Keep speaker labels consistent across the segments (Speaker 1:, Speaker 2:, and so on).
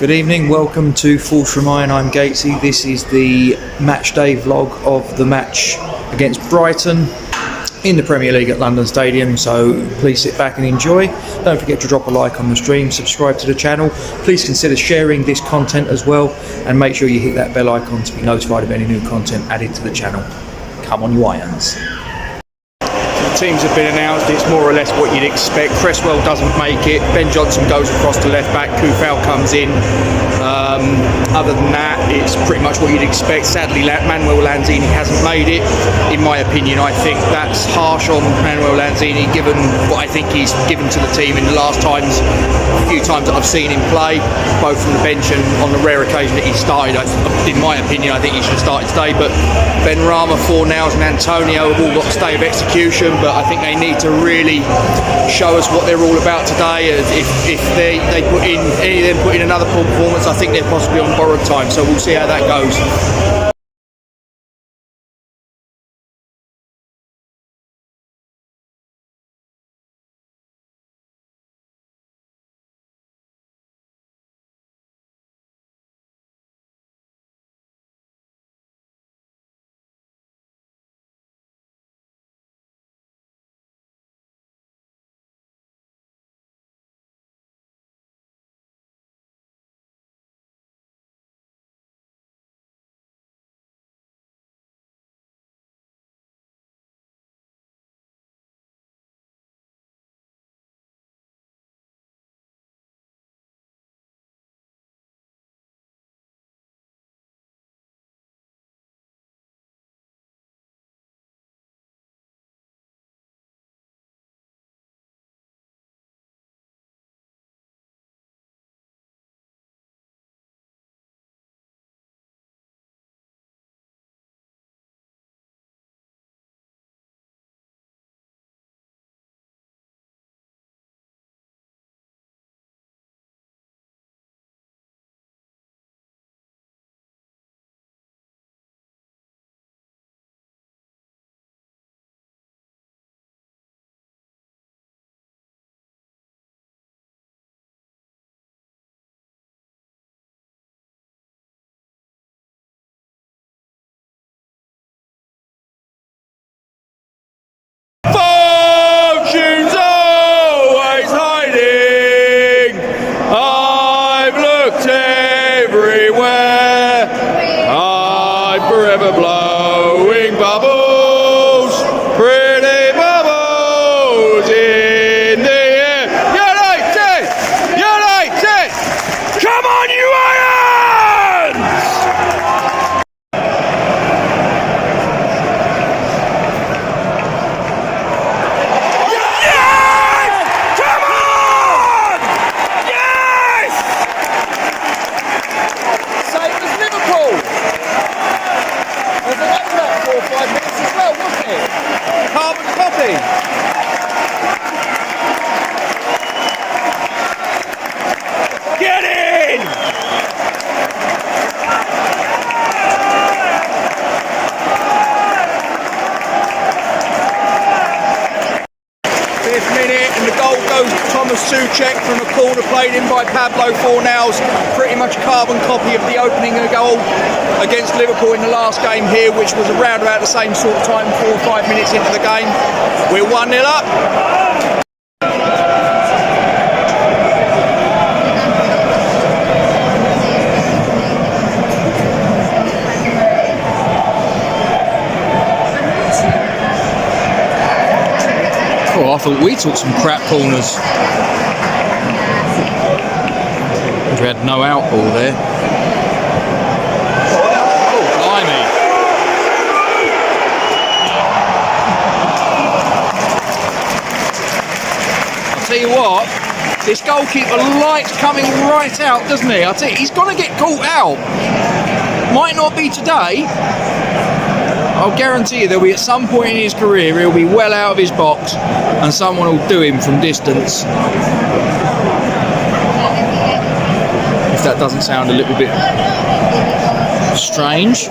Speaker 1: Good evening, welcome to False Remind. I'm Gatesy. This is the match day vlog of the match against Brighton in the Premier League at London Stadium, so please sit back and enjoy. Don't forget to drop a like on the stream, subscribe to the channel. Please consider sharing this content as well, and make sure you hit that bell icon to be notified of any new content added to the channel. Come on, you irons.
Speaker 2: Teams have been announced. It's more or less what you'd expect. Cresswell doesn't make it. Ben Johnson goes across to left back. Kufau comes in. Other than that, it's pretty much what you'd expect. Sadly, Manuel Lanzini hasn't made it. In my opinion, I think that's harsh on Manuel Lanzini, given what I think he's given to the team in the last few times that I've seen him play, both from the bench and on the rare occasion that he started. In my opinion, I think he should have started today. But Ben Rama, Fornals and Antonio have all got a stay of execution, but I think they need to really show us what they're all about today. If they put in, any of them put in another poor performance, I think they're possibly on borrowed time, so we'll see how that goes. Check from a corner played in by Pablo Fornals, pretty much a carbon copy of the opening goal against Liverpool in the last game here, which was around about the same sort of time, 4 or 5 minutes into the game. We're 1-0 up.
Speaker 1: Oh, I thought we took some crap corners. We had no out ball there. Oh, blimey. I'll tell you what, this goalkeeper likes coming right out, doesn't he? I'll tell you, he's going to get caught out. Might not be today. I'll guarantee you there'll be at some point in his career he'll be well out of his box and someone will do him from distance. If that doesn't sound a little bit strange.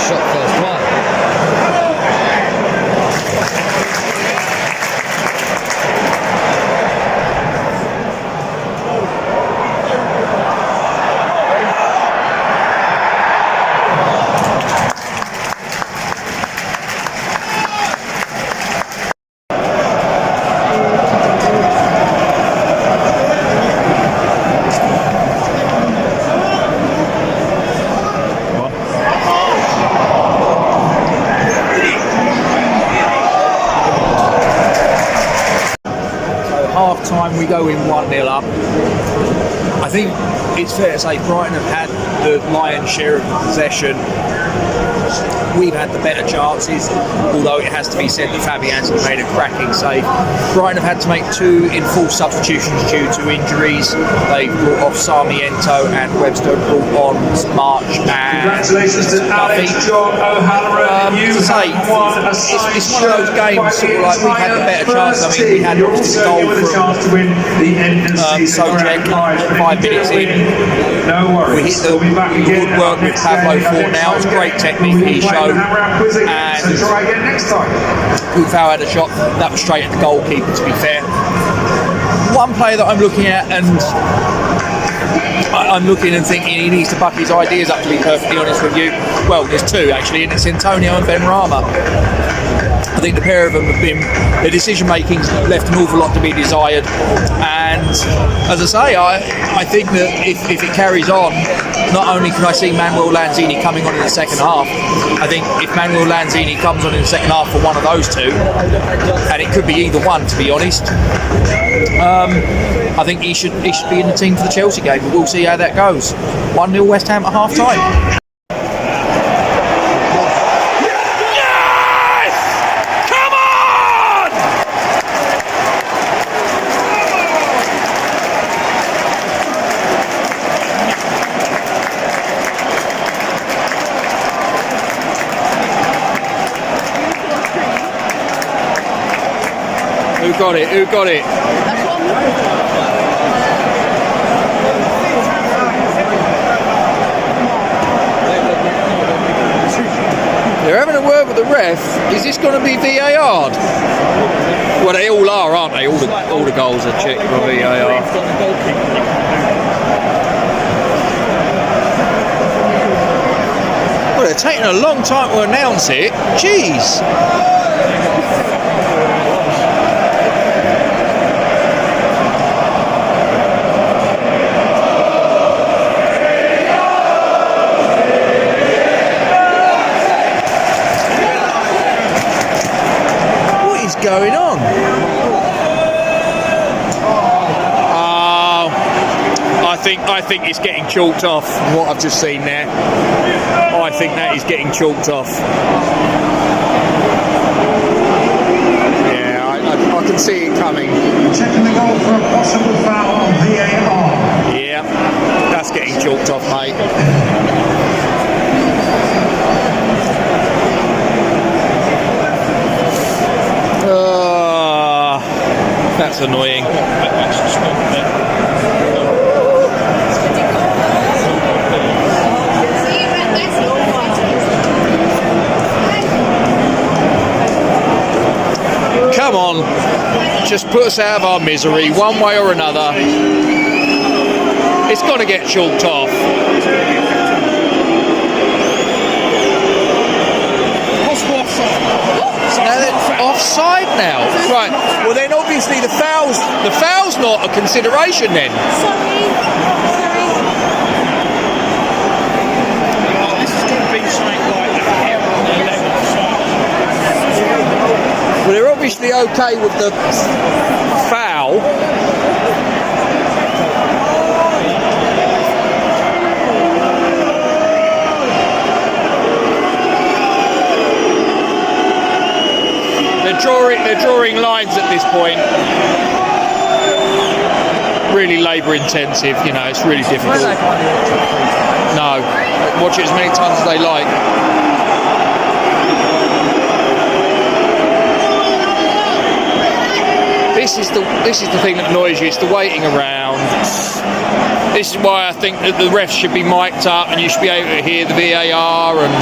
Speaker 3: first shot, first one.
Speaker 1: Half-time, we go in 1-0 up. I think it's fair to say Brighton have had the lion's share of possession. We've had the better chances, although it has to be said that Fabianski made a cracking save. Brighton have had to make 2 enforced substitutions due to injuries. They've brought off Sarmiento and Webster, brought on March and
Speaker 4: Congratulations to Alex John O'Halloran.
Speaker 1: it's one of those games sort of like we've had the better chance. I mean, we had obviously the goal from Sojek 5 minutes in.
Speaker 4: No worries.
Speaker 1: We hit the woodwork with Pablo Fornal. It's great technique he showed. And
Speaker 4: try again next time.
Speaker 1: Kufau had a shot that was straight at the goalkeeper, to be fair. One player that I'm looking at, and I'm looking and thinking he needs to buck his ideas up, to be perfectly honest with you. Well, there's 2 actually, and it's Antonio and Ben Rama. I think the pair of them have been, their decision making's left an awful lot to be desired, and as I say, I think that if it carries on, not only can I see Manuel Lanzini coming on in the second half, I think if Manuel Lanzini comes on in the second half for one of those 2, and it could be either one, to be honest, I think he should be in the team for the Chelsea game, but we'll see how that goes. 1-0 West Ham at half time. Who got it? Who got it? They're having a word with the ref. Is this going to be VAR'd? Well, they all are, aren't they? All the goals are checked for VAR. Well, they're taking a long time to announce it. Jeez. Going on? I think it's getting chalked off from what I've just seen there. I think that is getting chalked off. Yeah, I can see it coming.
Speaker 4: Checking the goal for a possible foul on VAR.
Speaker 1: Yeah, that's getting chalked off, mate. That's annoying. Come on, just put us out of our misery one way or another. It's got to get chalked off. Offside now, right? Well, then obviously the foul's not a consideration then.
Speaker 5: Sorry.
Speaker 2: Oh, this is going to be something like a hair on the left side.
Speaker 1: Well, they're obviously okay with the foul. They're drawing lines at this point. Really labour intensive, you know, it's really difficult. No, watch it as many times as they like. This is the thing that annoys you, it's the waiting around.
Speaker 2: This is why I think that the refs should be mic'd up and you should be able to hear the VAR, and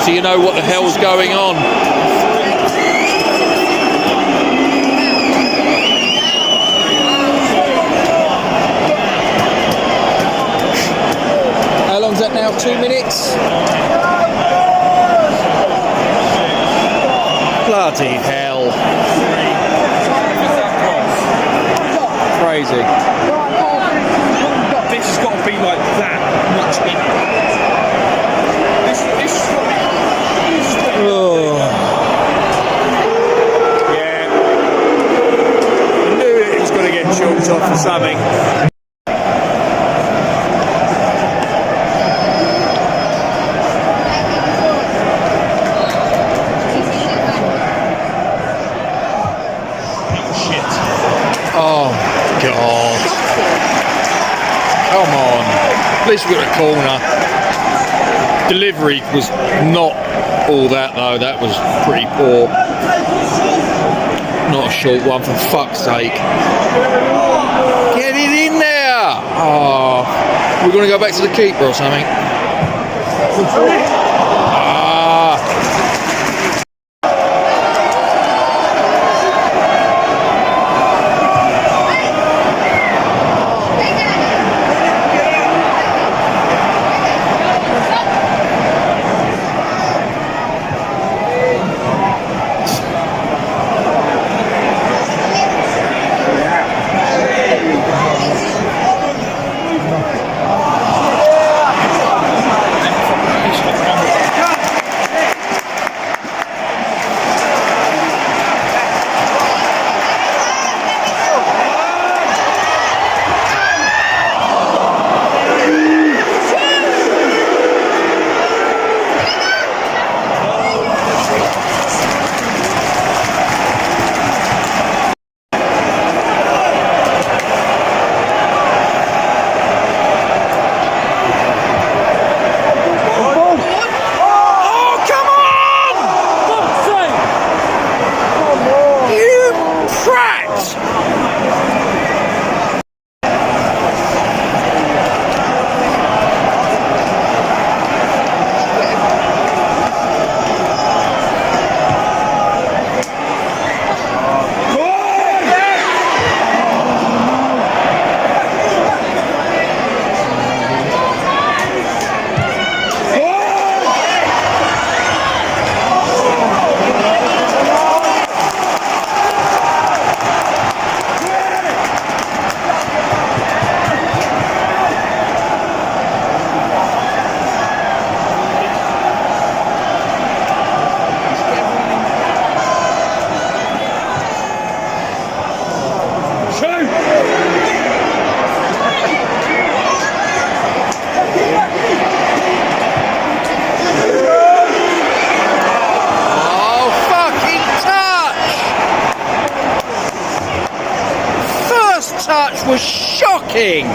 Speaker 2: so you know what the hell's going on.
Speaker 1: How long's that now? 2 minutes? Bloody hell. Crazy.
Speaker 3: This has got to be like that much in it. This has got to be.
Speaker 1: Oh.
Speaker 2: Yeah. I knew it was going to get chalked off for something. Oh, God. Come on. At least we got a corner. Delivery was not all that, though. That was pretty poor. Not a short one, for fuck's sake. Get it in there! Oh, we're going to go back to the keeper or something. Touch was shocking.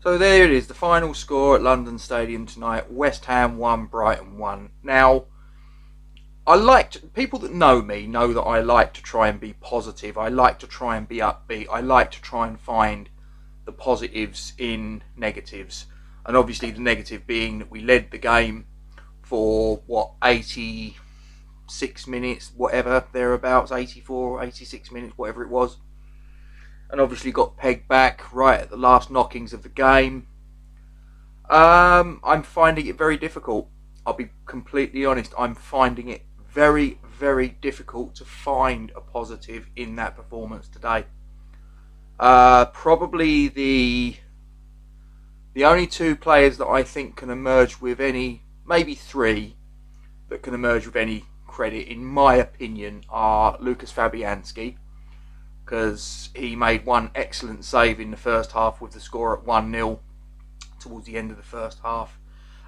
Speaker 1: So there it is, the final score at London Stadium tonight. West Ham 1, Brighton 1. Now, people that know me know that I like to try and be positive. I like to try and be upbeat. I like to try and find the positives in negatives. And obviously the negative being that we led the game for, 86 minutes, whatever, thereabouts, 84, 86 minutes, whatever it was. And obviously got pegged back right at the last knockings of the game. I'm finding it very difficult. I'll be completely honest. I'm finding it very, very difficult to find a positive in that performance today. Probably the only two players that I think can emerge with any, maybe three, that can emerge with any credit, in my opinion, are Lucas Fabianski, because he made one excellent save in the first half with the score at 1-0 towards the end of the first half.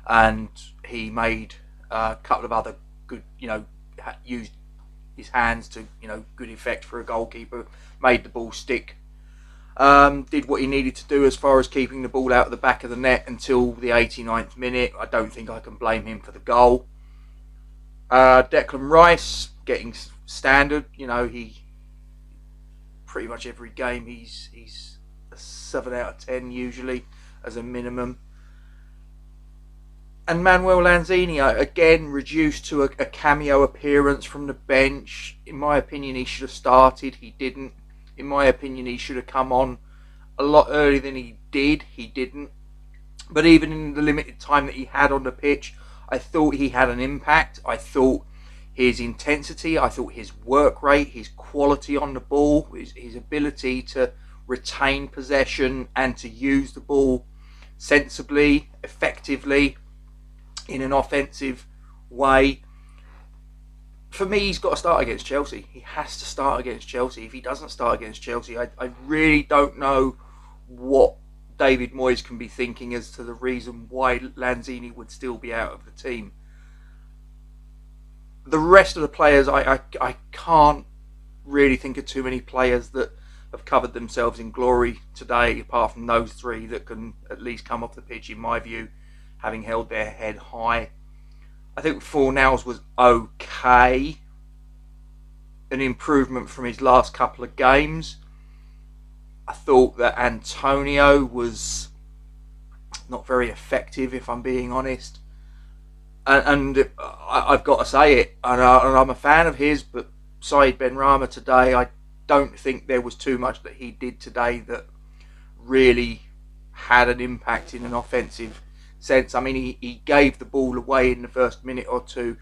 Speaker 2: and he made a couple of other good, used his hands to, good effect for a goalkeeper, made the ball stick, did what he needed to do as far as keeping the ball out of the back of the net until the 89th minute. I don't think I can blame him for the goal. Declan Rice getting standard, he pretty much every game he's a 7 out of 10 usually as a minimum. And Manuel Lanzini, again, reduced to a cameo appearance from the bench. In my opinion, he should have started. He didn't. In my opinion, he should have come on a lot earlier than he did. He didn't. But even in the limited time that he had on the pitch, I thought he had an impact. I thought his intensity, I thought his work rate, his quality on the ball, his ability to retain possession and to use the ball sensibly, effectively, in an offensive way. For me, he's got to start against Chelsea. He has to start against Chelsea. If he doesn't start against Chelsea, I really don't know what David Moyes can be thinking as to the reason why Lanzini would still be out of the team. The rest of the players, I can't really think of too many players that have covered themselves in glory today, apart from those three that can at least come off the pitch, in my view, having held their head high. I think Fornals was okay. An improvement from his last couple of games. I thought that Antonio was not very effective, if I'm being honest. And I've got to say it, and I'm a fan of his, but Said Benrahma today, I don't think there was too much that he did today that really had an impact in an offensive sense. I mean, he gave the ball away in the first minute or two,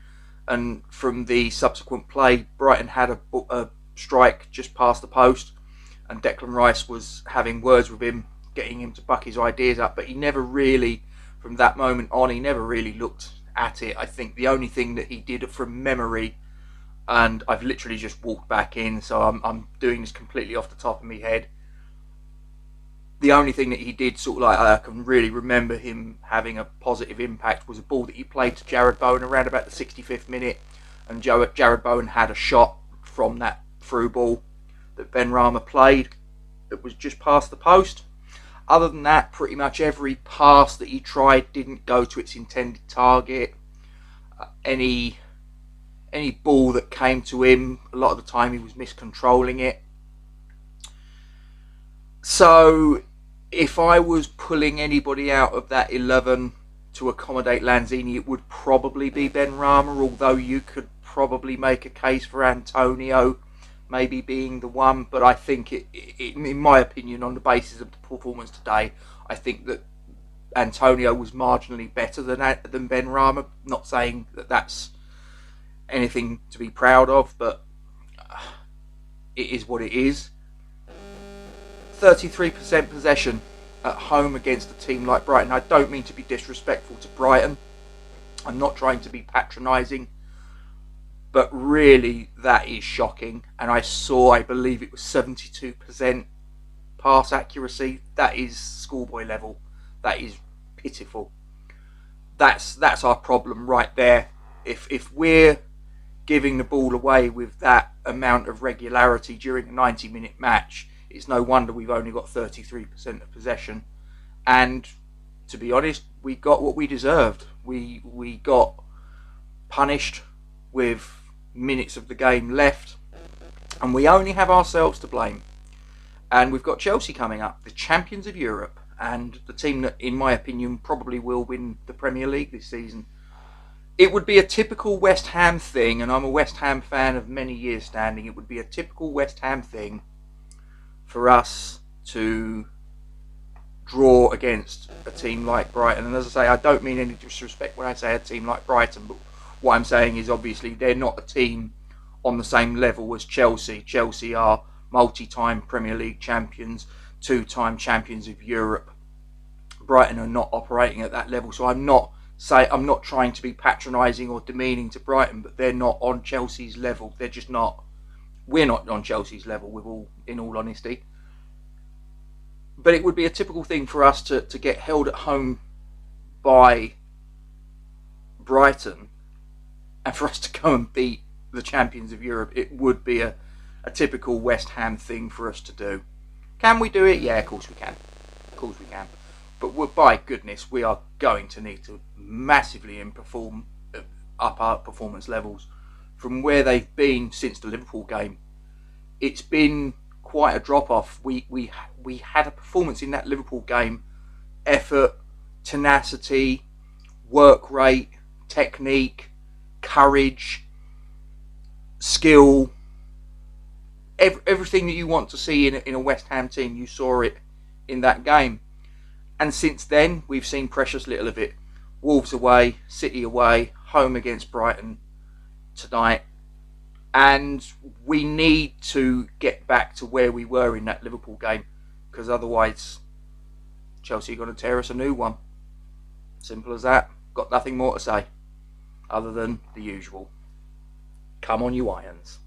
Speaker 2: and from the subsequent play, Brighton had a strike just past the post, and Declan Rice was having words with him, getting him to buck his ideas up, but he never really, from that moment on, he never really looked at it. I think the only thing that he did from memory, and I've literally just walked back in, so I'm doing this completely off the top of my head. The only thing that he did, sort of like I can really remember him having a positive impact, was a ball that he played to Jared Bowen around about the 65th minute, and Jared Bowen had a shot from that through ball that Benrahma played that was just past the post. Other than that, pretty much every pass that he tried didn't go to its intended target. Any ball that came to him, a lot of the time he was miscontrolling it. So if I was pulling anybody out of that 11 to accommodate Lanzini, it would probably be Benrahma, although you could probably make a case for Antonio maybe being the one. But I think, in my opinion, on the basis of the performance today, I think that Antonio was marginally better than Benrahma. Not saying that that's anything to be proud of, but it is what it is. 33% possession at home against a team like Brighton. I don't mean to be disrespectful to Brighton. I'm not trying to be patronising, but really that is shocking. And I believe it was 72% pass accuracy. That is schoolboy level. That is pitiful. That's our problem right there. If we're giving the ball away with that amount of regularity during a 90-minute match, it's no wonder we've only got 33% of possession. And to be honest, we got what we deserved. We got punished with minutes of the game left, and we only have ourselves to blame. And we've got Chelsea coming up, the champions of Europe, and the team that, in my opinion, probably will win the Premier League this season. It would be a typical West Ham thing, and I'm a West Ham fan of many years standing. It would be a typical West Ham thing for us to draw against a team like Brighton. And as I say, I don't mean any disrespect when I say a team like Brighton, but what I'm saying is obviously they're not a team on the same level as Chelsea. Chelsea are multi-time Premier League champions, 2-time champions of Europe. Brighton are not operating at that level, so I'm not trying to be patronising or demeaning to Brighton, but they're not on Chelsea's level. They're just not. We're not on Chelsea's level, in all honesty. But it would be a typical thing for us to get held at home by Brighton and for us to go and beat the champions of Europe, it would be a typical West Ham thing for us to do. Can we do it? Yeah, of course we can. Of course we can. But by goodness, we are going to need to massively up our performance levels from where they've been since the Liverpool game. It's been quite a drop off. We had a performance in that Liverpool game, effort, tenacity, work rate, technique, courage, skill, everything that you want to see in a West Ham team. You saw it in that game, and since then we've seen precious little of it. Wolves away, City away, home against Brighton tonight, and we need to get back to where we were in that Liverpool game, because otherwise Chelsea are going to tear us a new one. Simple as that. Got nothing more to say other than the usual. Come on, you Irons.